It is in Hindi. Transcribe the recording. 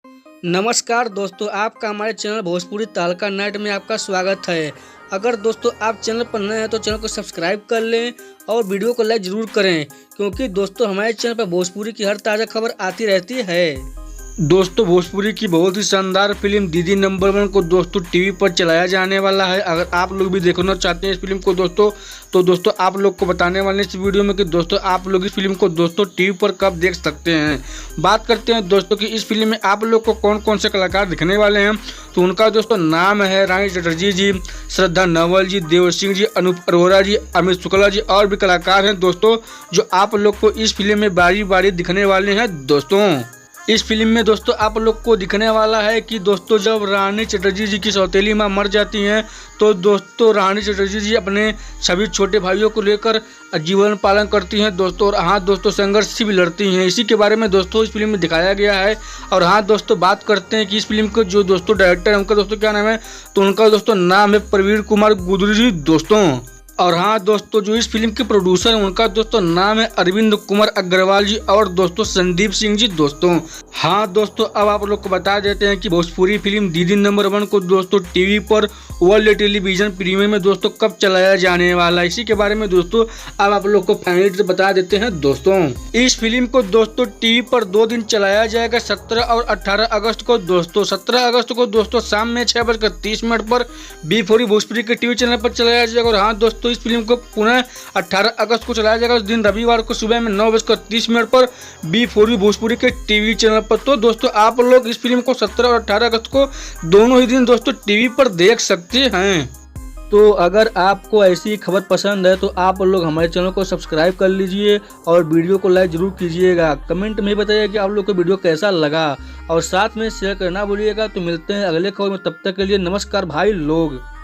नमस्कार दोस्तों, आपका हमारे चैनल भोजपुरी तहलका नाइट में आपका स्वागत है। अगर दोस्तों आप चैनल पर नए हैं तो चैनल को सब्सक्राइब कर लें और वीडियो को लाइक ज़रूर करें, क्योंकि दोस्तों हमारे चैनल पर भोजपुरी की हर ताज़ा खबर आती रहती है। दोस्तों भोजपुरी की बहुत ही शानदार फिल्म दीदी नंबर 1 को दोस्तों टीवी पर चलाया जाने वाला है। अगर आप लोग भी देखना चाहते हैं इस फिल्म को दोस्तों, तो दोस्तों आप लोग को बताने वाले इस वीडियो में कि दोस्तों आप लोग इस फिल्म को दोस्तों टीवी पर कब देख सकते हैं। बात करते हैं दोस्तों कि इस फिल्म में आप लोग को कौन कौन से कलाकार दिखने वाले हैं। तो उनका दोस्तों नाम है रानी चटर्जी जी, श्रद्धा नवल जी, देव सिंह जी, अनूप अरोरा जी, अमित शुक्ला जी और भी कलाकार हैं दोस्तों, जो आप लोग को इस फिल्म में बारी बारी दिखने वाले हैं। दोस्तों इस फिल्म में दोस्तों आप लोग को दिखने वाला है कि दोस्तों जब रानी चटर्जी जी की सौतेली माँ मर जाती हैं तो दोस्तों रानी चटर्जी जी अपने सभी छोटे भाइयों को लेकर जीवन पालन करती हैं दोस्तों, और हाँ दोस्तों संघर्ष भी लड़ती हैं। इसी के बारे में दोस्तों इस फिल्म में दिखाया गया है। और हाँ दोस्तों बात करते हैं कि इस फिल्म के जो दोस्तों डायरेक्टर है उनका दोस्तों क्या नाम है, तो उनका दोस्तों नाम है प्रवीण कुमार गुदरी जी दोस्तों। और हाँ दोस्तों जो इस फिल्म के प्रोड्यूसर हैं उनका दोस्तों नाम है अरविंद कुमार अग्रवाल जी और दोस्तों संदीप सिंह जी दोस्तों। हाँ दोस्तों अब आप लोग को बता देते हैं कि भोजपुरी फिल्म दीदी नंबर 1 को दोस्तों टीवी पर वर्ल्ड टेलीविजन प्रीमियर में दोस्तों कब चलाया जाने वाला है। इसी के बारे में दोस्तों अब आप लोग को फाइनली बता देते हैं दोस्तों। इस फिल्म को दोस्तों टीवी पर 2 दिन चलाया जाएगा, 17 और 18 अगस्त को दोस्तों। 17 अगस्त को दोस्तों शाम में 6:30 पर B4 भोजपुरी के टीवी चैनल पर चलाया जाएगा। और हाँ दोस्तों इस फिल्म को पुनः 18 अगस्त को चलाया जाएगा, उस दिन रविवार को सुबह में 9:30 पर B4 भोजपुरी के टीवी चैनल पर। तो दोस्तों आप लोग इस फिल्म को 17 और 18 अगस्त को दोनों ही दिन दोस्तों टीवी पर देख सकते हैं। तो अगर आपको ऐसी खबर पसंद है तो आप लोग हमारे चैनल को सब्सक्राइब कर लीजिए और वीडियो को लाइक जरूर कीजिएगा। कमेंट में बताइए कि आप लोग को वीडियो कैसा लगा और साथ में शेयर करना भूलिएगा। तो मिलते हैं अगले खबर में, तब तक के लिए नमस्कार भाई लोग।